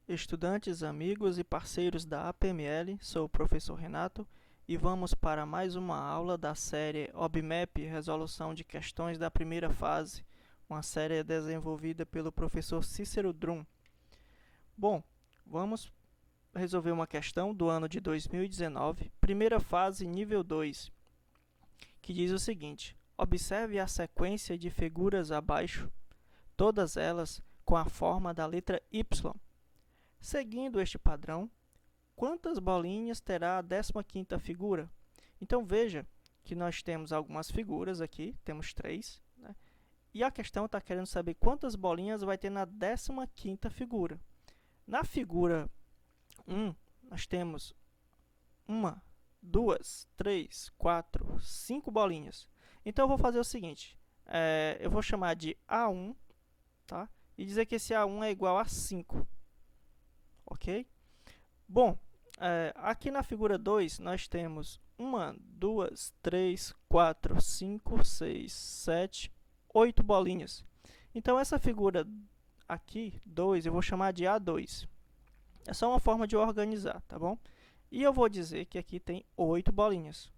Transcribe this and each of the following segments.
Estudantes, amigos e parceiros da APML, sou o professor Renato e vamos para mais uma aula da série OBMAP, Resolução de Questões da Primeira Fase, uma série desenvolvida pelo professor Cícero Drum. Bom, vamos resolver uma questão do ano de 2019, primeira fase, nível 2, que diz o seguinte: observe a sequência de figuras abaixo, todas elas com a forma da letra Y. Seguindo este padrão, quantas bolinhas terá a 15ª figura? Então, veja que nós temos algumas figuras aqui, temos 3, né? E a questão está querendo saber quantas bolinhas vai ter na 15ª figura. Na figura 1, nós temos 1, 2, 3, 4, 5 bolinhas. Então, eu vou fazer o seguinte, eu vou chamar de A1, tá? E dizer que esse A1 é igual a 5. Ok? Bom, aqui na figura 2, nós temos 1, 2, 3, 4, 5, 6, 7, 8 bolinhas. Então, essa figura aqui, 2, eu vou chamar de A2. É só uma forma de organizar, tá bom? E eu vou dizer que aqui tem 8 bolinhas.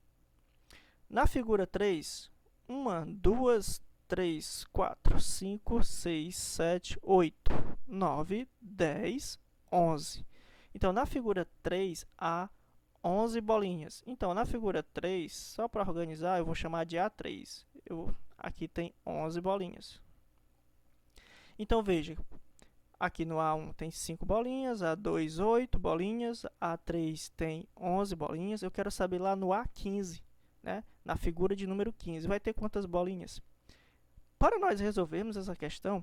Na figura 3, 1, 2, 3, 4, 5, 6, 7, 8, 9, 10, 11. Então, na figura 3, há 11 bolinhas. Então, na figura 3, só para organizar, eu vou chamar de A3. Aqui tem 11 bolinhas. Então, veja, aqui no A1 tem 5 bolinhas, A2, 8 bolinhas, A3 tem 11 bolinhas. Eu quero saber lá no A15, né? Na figura de número 15, vai ter quantas bolinhas? Para nós resolvermos essa questão,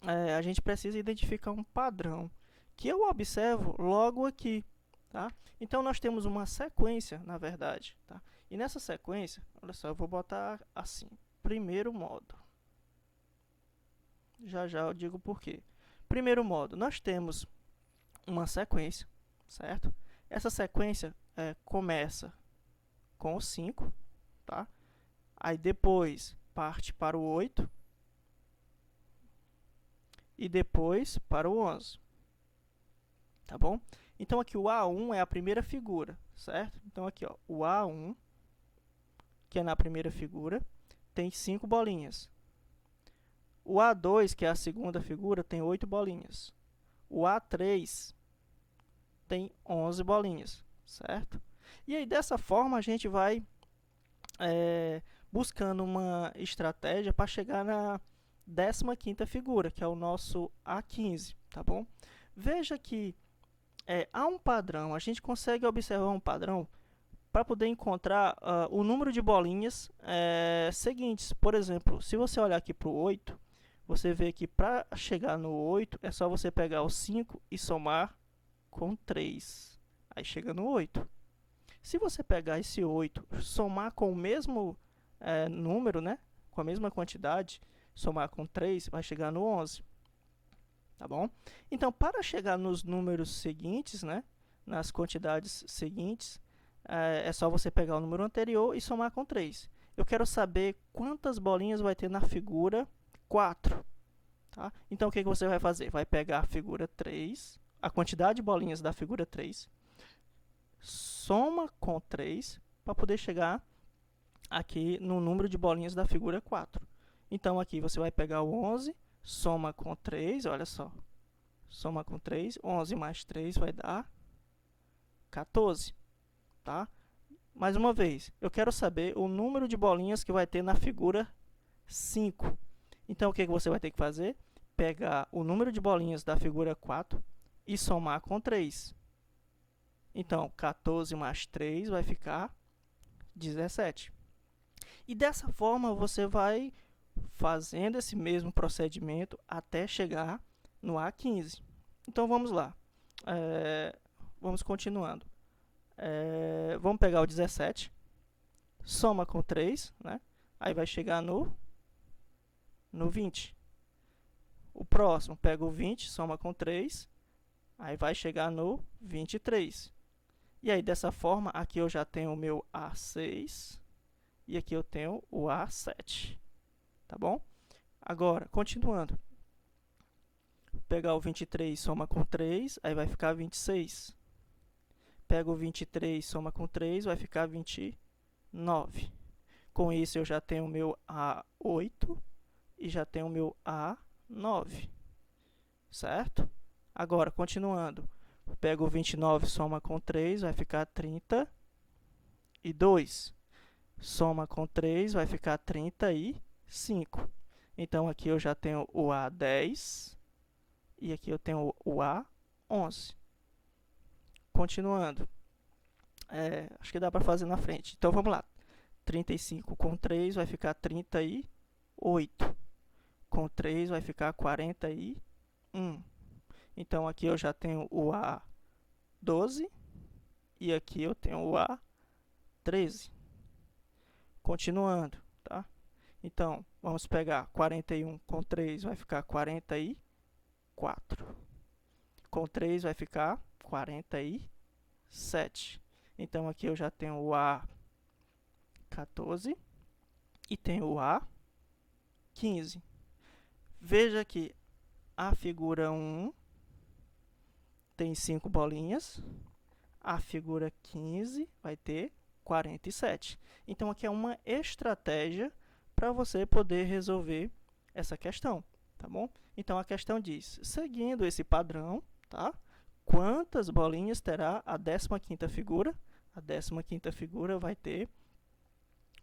a gente precisa identificar um padrão que eu observo logo aqui, tá? Então, nós temos uma sequência, na verdade, tá? E nessa sequência, olha só, eu vou botar assim, primeiro modo. Já já eu digo por quê. Primeiro modo, nós temos uma sequência, certo? Essa sequência começa com o 5, tá? Aí depois parte para o 8 e depois para o 11. Tá bom? Então, aqui o A1 é a primeira figura, certo? Então, aqui, ó, o A1, que é na primeira figura, tem 5 bolinhas. O A2, que é a segunda figura, tem 8 bolinhas. O A3 tem 11 bolinhas, certo? E aí, dessa forma, a gente vai buscando uma estratégia para chegar na 15ª figura, que é o nosso A15, tá bom? Veja que há um padrão, a gente consegue observar um padrão para poder encontrar o número de bolinhas seguintes. Por exemplo, se você olhar aqui para o 8, você vê que para chegar no 8, é só você pegar o 5 e somar com 3. Aí chega no 8. Se você pegar esse 8, somar com o mesmo número, né, com a mesma quantidade, somar com 3, vai chegar no 11. Tá bom? Então, para chegar nos números seguintes, né, nas quantidades seguintes, é só você pegar o número anterior e somar com 3. Eu quero saber quantas bolinhas vai ter na figura 4. Tá? Então, o que você vai fazer? Vai pegar a figura 3, a quantidade de bolinhas da figura 3, soma com 3 para poder chegar aqui no número de bolinhas da figura 4. Então, aqui você vai pegar o 11, soma com 3, olha só. Soma com 3, 11 mais 3 vai dar 14, tá? Mais uma vez, eu quero saber o número de bolinhas que vai ter na figura 5. Então, o que você vai ter que fazer? Pegar o número de bolinhas da figura 4 e somar com 3. Então, 14 mais 3 vai ficar 17. E dessa forma, você vai fazendo esse mesmo procedimento até chegar no A15. Então, vamos lá. Vamos continuando. Vamos pegar o 17, soma com 3, né? Aí vai chegar no 20. O próximo, pega o 20, soma com 3, aí vai chegar no 23. E aí, dessa forma, aqui eu já tenho o meu A6 e aqui eu tenho o A7. Tá bom? Agora, continuando. pegar o 23, soma com 3, aí vai ficar 26. Pego o 23, soma com 3, vai ficar 29. Com isso, eu já tenho o meu A8 e já tenho o meu A9, certo? Agora, continuando, pego o 29, soma com 3, vai ficar 32. Soma com 3, vai ficar 35. Então, aqui eu já tenho o A10 e aqui eu tenho o A11. Continuando, acho que dá para fazer na frente. Então, vamos lá. 35 com 3 vai ficar 38. Com 3 vai ficar 41. Então, aqui eu já tenho o A12 e aqui eu tenho o A13. Continuando, tá? Então, vamos pegar 41 com 3 vai ficar 44. Com 3 vai ficar 47. Então, aqui eu já tenho o A14 e tenho o A15. Veja que a figura 1 tem 5 bolinhas, a figura 15 vai ter 47. Então, aqui é uma estratégia para você poder resolver essa questão, tá bom? Então, a questão diz, seguindo esse padrão, tá? Quantas bolinhas terá a 15ª figura? A 15ª figura vai ter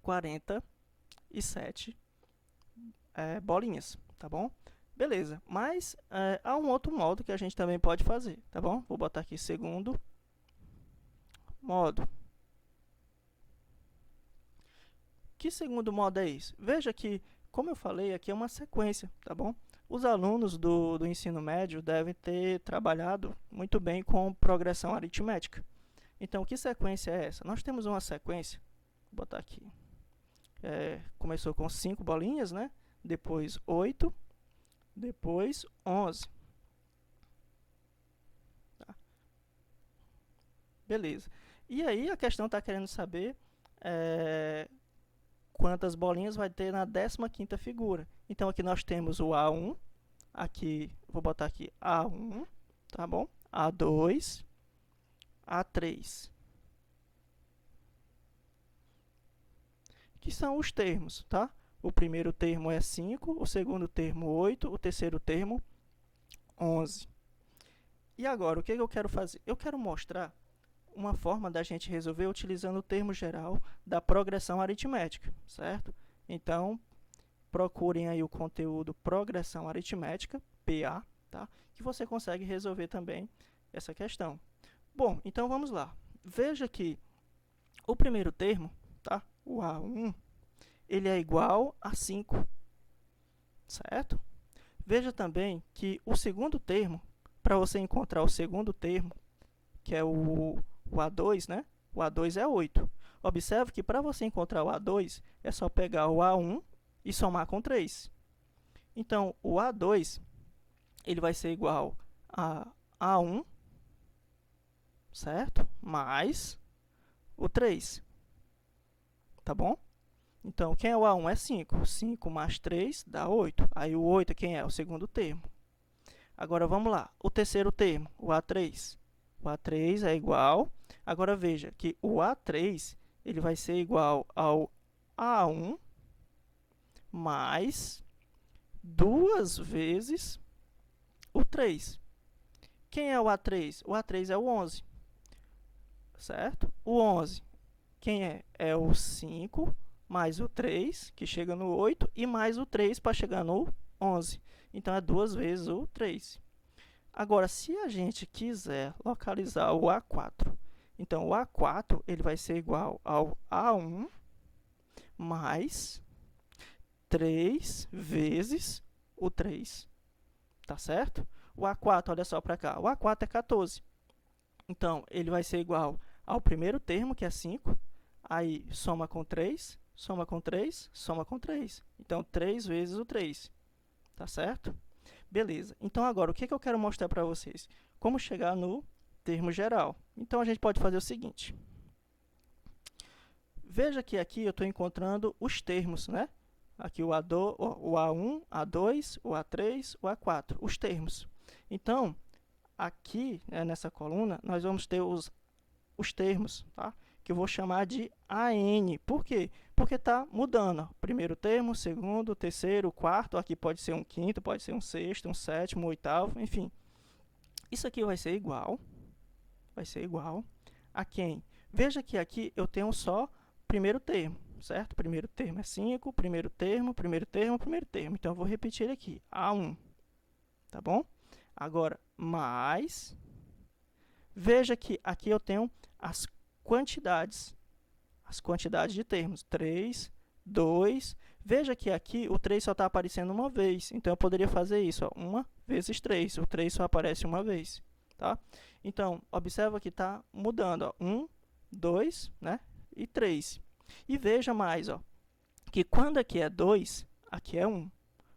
47 bolinhas, tá bom? Beleza, mas há um outro modo que a gente também pode fazer, tá bom? Vou botar aqui segundo modo. Que segundo modo é esse? Veja que, como eu falei, aqui é uma sequência, tá bom? Os alunos do ensino médio devem ter trabalhado muito bem com progressão aritmética. Então, que sequência é essa? Nós temos uma sequência, vou botar aqui, começou com 5 bolinhas, né? Depois 8, depois 11. Tá? Beleza. E aí a questão está querendo saber quantas bolinhas vai ter na 15ª figura. Então, aqui nós temos o A1, aqui, vou botar aqui A1, tá bom? A2, A3. Que são os termos, tá? O primeiro termo é 5, o segundo termo 8, o terceiro termo 11. E agora, o que eu quero fazer? Eu quero mostrar uma forma da gente resolver utilizando o termo geral da progressão aritmética, certo? Então, procurem aí o conteúdo Progressão Aritmética, PA, tá? Que você consegue resolver também essa questão. Bom, então vamos lá. Veja que o primeiro termo, tá? O A1, ele é igual a 5, certo? Veja também que o segundo termo, para você encontrar o segundo termo, que é o A2, né? O A2 é 8. Observe que para você encontrar o A2, é só pegar o A1 e somar com 3. Então, o A2 ele vai ser igual a A1, certo? Mais o 3. Tá bom? Então, quem é o A1 é 5. 5 mais 3 dá 8. Aí, o 8 quem é? O segundo termo. Agora, vamos lá. O terceiro termo, o A3. O A3 é igual... Agora, veja que o A3 ele vai ser igual ao A1 mais 2 vezes o 3. Quem é o A3? O A3 é o 11, certo? O 11, quem é? É o 5 mais o 3, que chega no 8, e mais o 3 para chegar no 11. Então, é 2 vezes o 3. Agora, se a gente quiser localizar o A4, então, o A4 ele vai ser igual ao A1 mais 3 vezes o 3, tá certo? O A4, olha só para cá, o A4 é 14. Então, ele vai ser igual ao primeiro termo, que é 5, aí soma com 3, soma com 3, soma com 3. Então, 3 vezes o 3, tá certo? Beleza. Então, agora, o que eu quero mostrar para vocês? Como chegar no termo geral. Então, a gente pode fazer o seguinte. Veja que aqui eu estou encontrando os termos, né? Aqui o A1, A2, o A3, o A4, os termos. Então, aqui, né, nessa coluna, nós vamos ter os termos, tá? Que eu vou chamar de AN. Por quê? Porque está mudando. Primeiro termo, segundo, terceiro, quarto. Aqui pode ser um quinto, pode ser um sexto, um sétimo, um oitavo, enfim. Isso aqui vai ser igual a quem? Veja que aqui eu tenho só primeiro termo, certo? Primeiro termo é 5, primeiro termo, primeiro termo, primeiro termo. Então, eu vou repetir aqui, A1, tá bom? Agora, mais, veja que aqui eu tenho as quantidades de termos, 3, 2, veja que aqui o 3 só está aparecendo uma vez, então eu poderia fazer isso, ó, 1 vezes 3, o 3 só aparece uma vez, tá? Então, observa que está mudando, ó, 1, 2, né, e 3. E veja mais, ó, que quando aqui é 2, aqui é 1.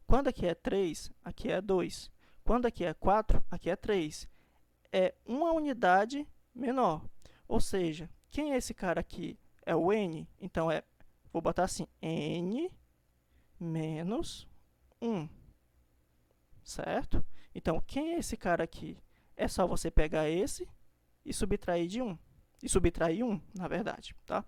Quando aqui é 3, aqui é 2. Quando aqui é 4, aqui é 3. É uma unidade menor. Ou seja, quem é esse cara aqui? É o n. Então, vou botar assim, n menos 1. Certo? Então, quem é esse cara aqui? É só você pegar esse e subtrair de 1. E subtrair 1, na verdade, tá?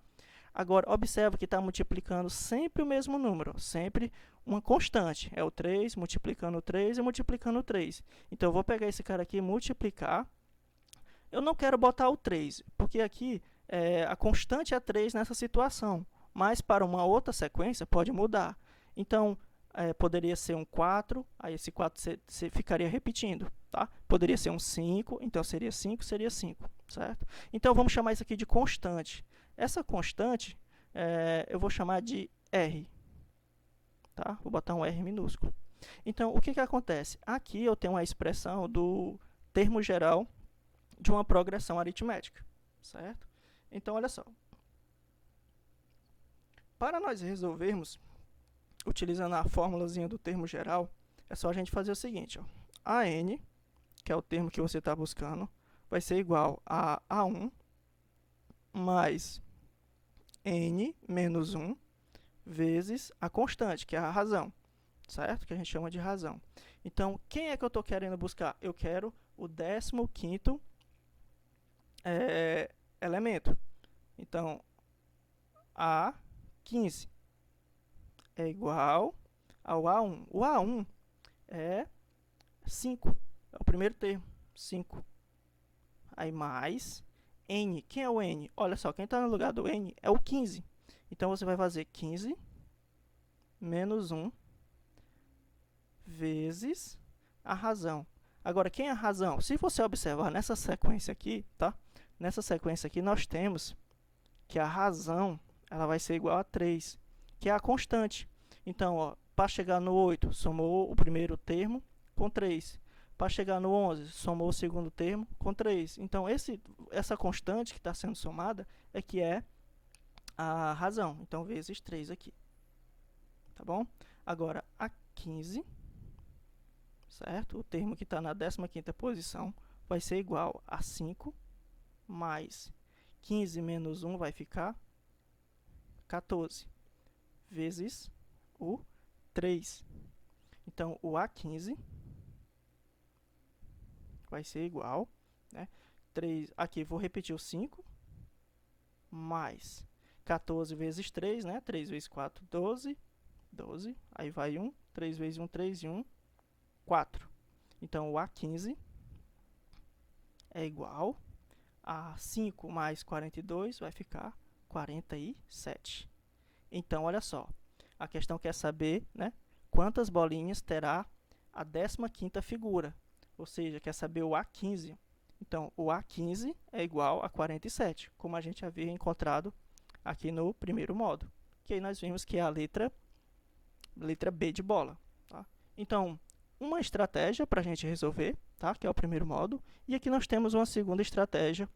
Agora, observa que está multiplicando sempre o mesmo número, sempre uma constante. É o 3, multiplicando o 3 e multiplicando o 3. Então, eu vou pegar esse cara aqui e multiplicar. Eu não quero botar o 3, porque aqui a constante é 3 nessa situação. Mas para uma outra sequência, pode mudar. Então, poderia ser um 4, aí esse 4 você ficaria repetindo, tá? Poderia ser um 5, então seria 5, certo? Então, vamos chamar isso aqui de constante. Essa constante, eu vou chamar de R, tá? Vou botar um R minúsculo. Então, o que que acontece? Aqui eu tenho a expressão do termo geral de uma progressão aritmética, certo? Então, olha só. Para nós resolvermos, utilizando a formulazinha do termo geral, é só a gente fazer o seguinte, ó. AN, que é o termo que você está buscando, vai ser igual a A1 mais n menos 1 vezes a constante, que é a razão, certo? Que a gente chama de razão. Então, quem é que eu estou querendo buscar? Eu quero o 15º elemento. Então, A15 é igual ao A1. O A1 é 5, é o primeiro termo, 5. Aí mais n. Quem é o n? Olha só, quem está no lugar do n é o 15. Então, você vai fazer 15 menos 1 vezes a razão. Agora, quem é a razão? Se você observar nessa sequência aqui, tá? Nessa sequência aqui, nós temos que a razão ela vai ser igual a 3, que é a constante. Então, para chegar no 8, somou o primeiro termo com 3. Para chegar no 11, somou o segundo termo com 3. Então, essa constante que está sendo somada é a razão. Então, vezes 3 aqui. Tá bom? Agora, a 15, certo? O termo que está na 15ª posição vai ser igual a 5 mais 15 menos 1 vai ficar 14 vezes o 3. Então, o A15 vai ser igual, né? 3, aqui vou repetir o 5 mais 14 vezes 3, né? 3 vezes 4, 12. 12, aí vai 1, 3 vezes 1, 3 e 1, 4. Então, o A15 é igual a 5 mais 42, vai ficar 47. Então, olha só, a questão quer saber, né, quantas bolinhas terá a 15ª figura, ou seja, quer saber o A15. Então, o A15 é igual a 47, como a gente havia encontrado aqui no primeiro modo, que aí nós vimos que é a letra B de bola. Tá? Então, uma estratégia para a gente resolver, tá? Que é o primeiro modo, e aqui nós temos uma segunda estratégia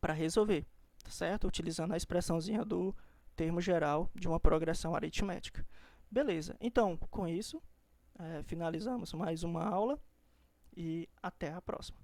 para resolver, tá certo? Utilizando a expressãozinha do termo geral de uma progressão aritmética. Beleza, então, com isso, finalizamos mais uma aula e até a próxima.